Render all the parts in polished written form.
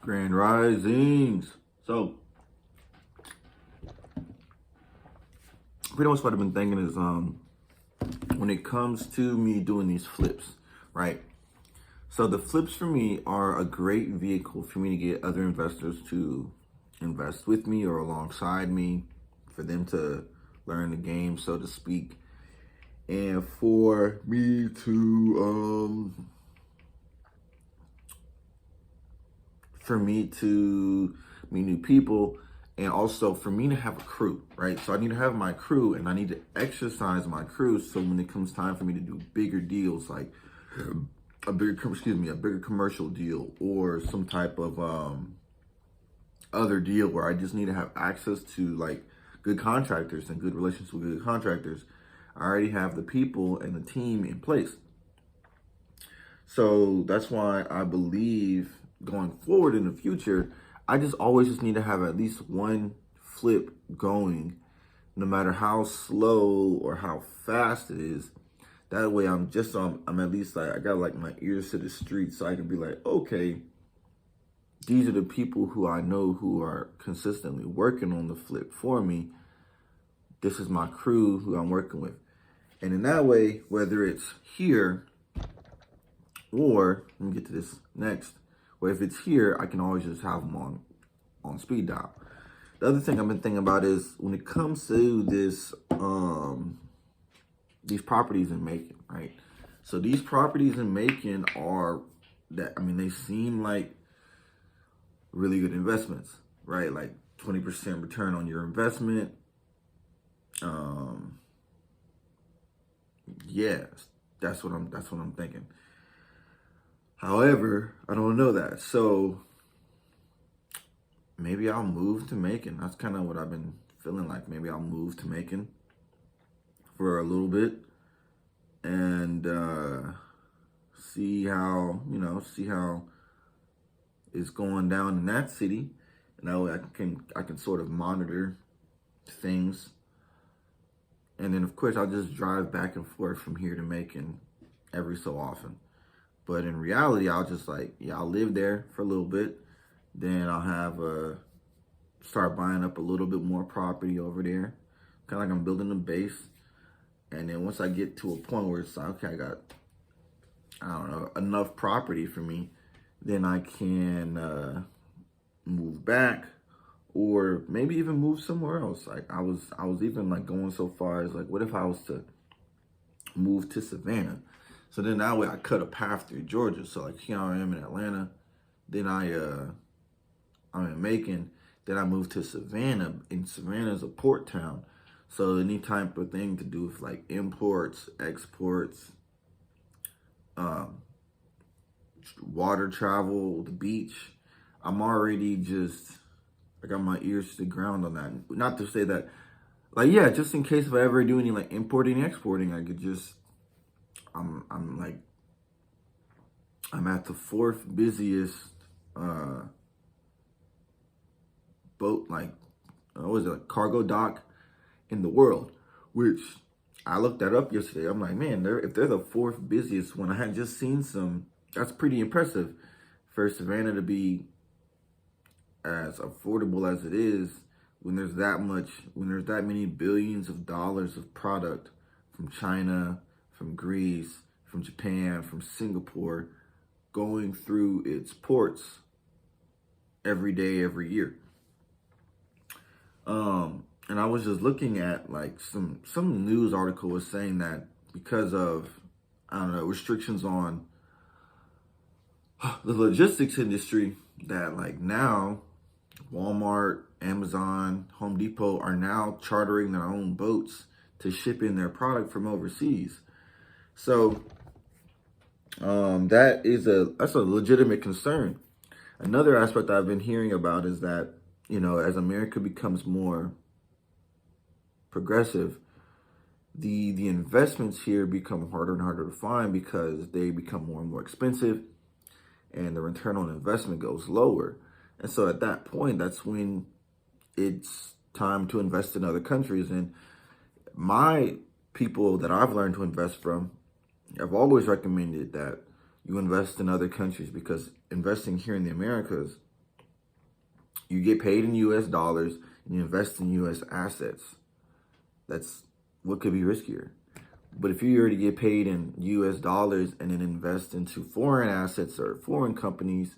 Grand Risings. So, pretty much what I've been thinking is, when it comes to me doing these flips, right? So the flips for me are a great vehicle for me to get other investors to invest with me or alongside me, for them to learn the game, so to speak, and for me to meet new people, and also for me to have a crew, right? So I need to have my crew, and I need to exercise my crew. So when it comes time for me to do bigger deals, like a bigger commercial deal, or some type of other deal where I just need to have access to like good contractors and good relations with good contractors, I already have the people and the team in place. So that's why I believe going forward in the future, I just always just need to have at least one flip going, no matter how slow or how fast it is. That way I'm at least like, I got like my ears to the street, so I can be like, okay, these are the people who I know who are consistently working on the flip for me. This is my crew who I'm working with. And in that way, whether it's here or, let me get to this next, where if it's here, I can always just have them on speed dial. The other thing I've been thinking about is when it comes to this, these properties in Macon, right? So these properties in Macon they seem like really good investments, right? Like 20% return on your investment. Yeah, that's what I'm thinking. However, I don't know that. So maybe I'll move to Macon. That's kind of what I've been feeling like. Maybe I'll move to Macon for a little bit and see how it's going down in that city. And that way I can sort of monitor things. And then of course I'll just drive back and forth from here to Macon every so often. But in reality, I'll live there for a little bit. Then I'll start buying up a little bit more property over there. Kind of like I'm building a base. And then once I get to a point where it's like, okay, I got, I don't know, enough property for me, then I can move back, or maybe even move somewhere else. Like I was even like going so far as like, what if I was to move to Savannah? So then that way I cut a path through Georgia. So like here I am in Atlanta, then I'm in Macon, then I moved to Savannah, and Savannah is a port town. So any type of thing to do with like imports, exports, water travel, the beach, I'm already I got my ears to the ground on that. Not to say that, like, yeah, just in case if I ever do any like importing, exporting, I could just, I'm like, I'm at the fourth busiest boat, like, what was it, like cargo dock in the world, which I looked that up yesterday. I'm like, man, if they're the fourth busiest one, I had just seen some, that's pretty impressive for Savannah to be as affordable as it is when there's that many billions of dollars of product from China, from Greece, from Japan, from Singapore going through its ports every day, every year. And I was just looking at like some news article was saying that because of, I don't know, restrictions on the logistics industry, that like now Walmart, Amazon, Home Depot are now chartering their own boats to ship in their product from overseas. So that's a legitimate concern. Another aspect I've been hearing about is that, as America becomes more progressive, the investments here become harder and harder to find because they become more and more expensive, and the return on investment goes lower. And so at that point, that's when it's time to invest in other countries. And my people that I've learned to invest from, I've always recommended that you invest in other countries, because investing here in the Americas You get paid in US dollars and you invest in US assets. That's what could be riskier. But if you already get paid in US dollars and then invest into foreign assets or foreign companies,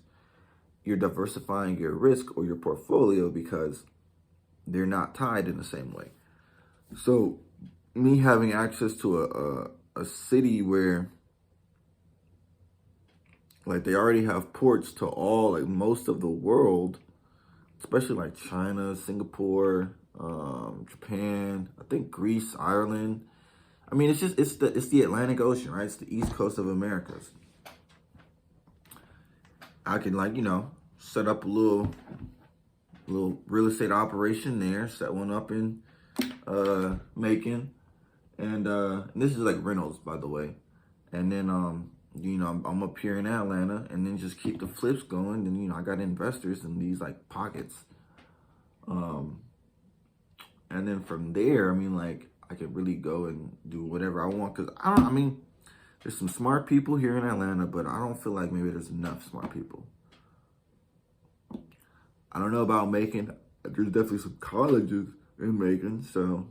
you're diversifying your risk or your portfolio because they're not tied in the same way. So me having access to a city where like they already have ports to all, like most of the world, especially like China, Singapore, Japan, I think Greece, Ireland. I mean, it's the Atlantic Ocean, right? It's the east coast of Americas. I can like, set up a little real estate operation there, set one up in Macon. And this is like rentals, by the way. And then I'm up here in Atlanta, and then just keep the flips going. And I got investors in these like pockets. And then from there, I mean, like I could really go and do whatever I want, because I mean, there's some smart people here in Atlanta, but I don't feel like maybe there's enough smart people. I don't know about Macon. There's definitely some colleges in Macon, so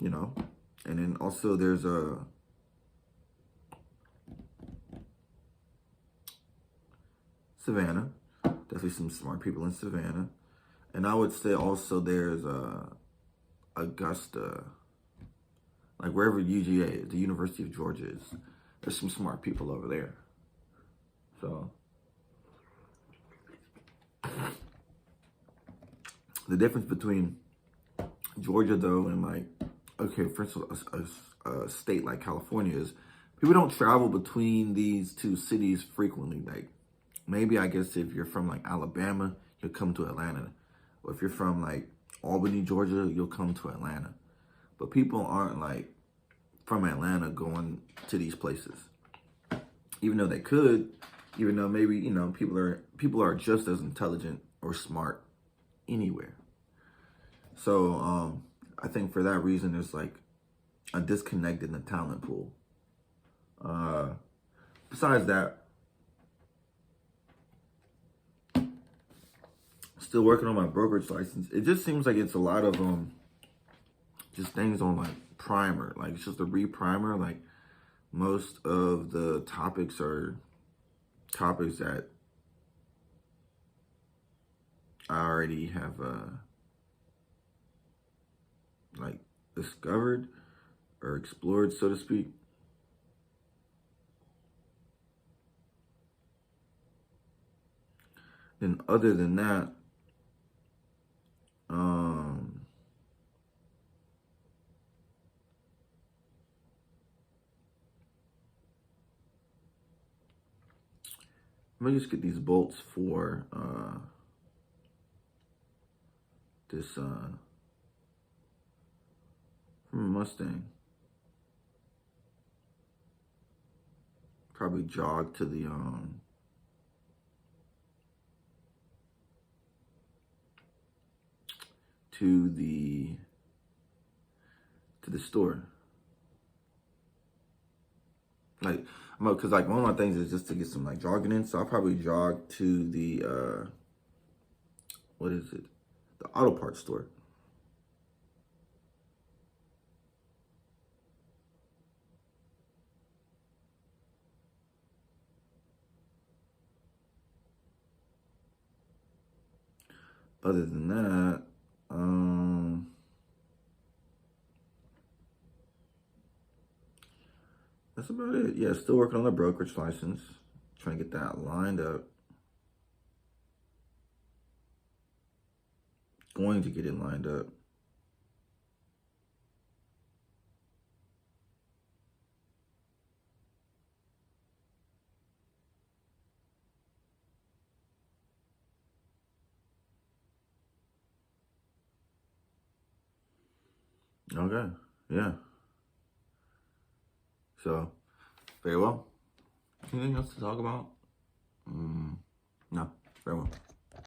and then also there's Savannah. Definitely some smart people in Savannah. And I would say also there's Augusta, like wherever UGA is, the University of Georgia is. There's some smart people over there. So the difference between Georgia though and like, okay, for instance, a state like California is people don't travel between these two cities frequently. Like maybe I guess if you're from like Alabama, you'll come to Atlanta. Or if you're from like Albany, Georgia, you'll come to Atlanta. But people aren't like from Atlanta going to these places. Even though they could, even though maybe, people are just as intelligent or smart anywhere. So I think for that reason, there's like a disconnect in the talent pool. Besides that, still working on my brokerage license. It just seems like it's a lot of just things on like primer. Like it's just a re-primer. Like most of the topics are topics that I already have like discovered or explored, so to speak. And other than that, let me just get these bolts for this from a Mustang. Probably jog to the store. Like, because like one of my things is just to get some like jogging in, so I'll probably jog to the what is it? The auto parts store. Other than that, that's about it. Yeah, still working on the brokerage license. Trying to get that lined up. Going to get it lined up. Okay. Yeah. So, very well. Anything else to talk about? No. Very well.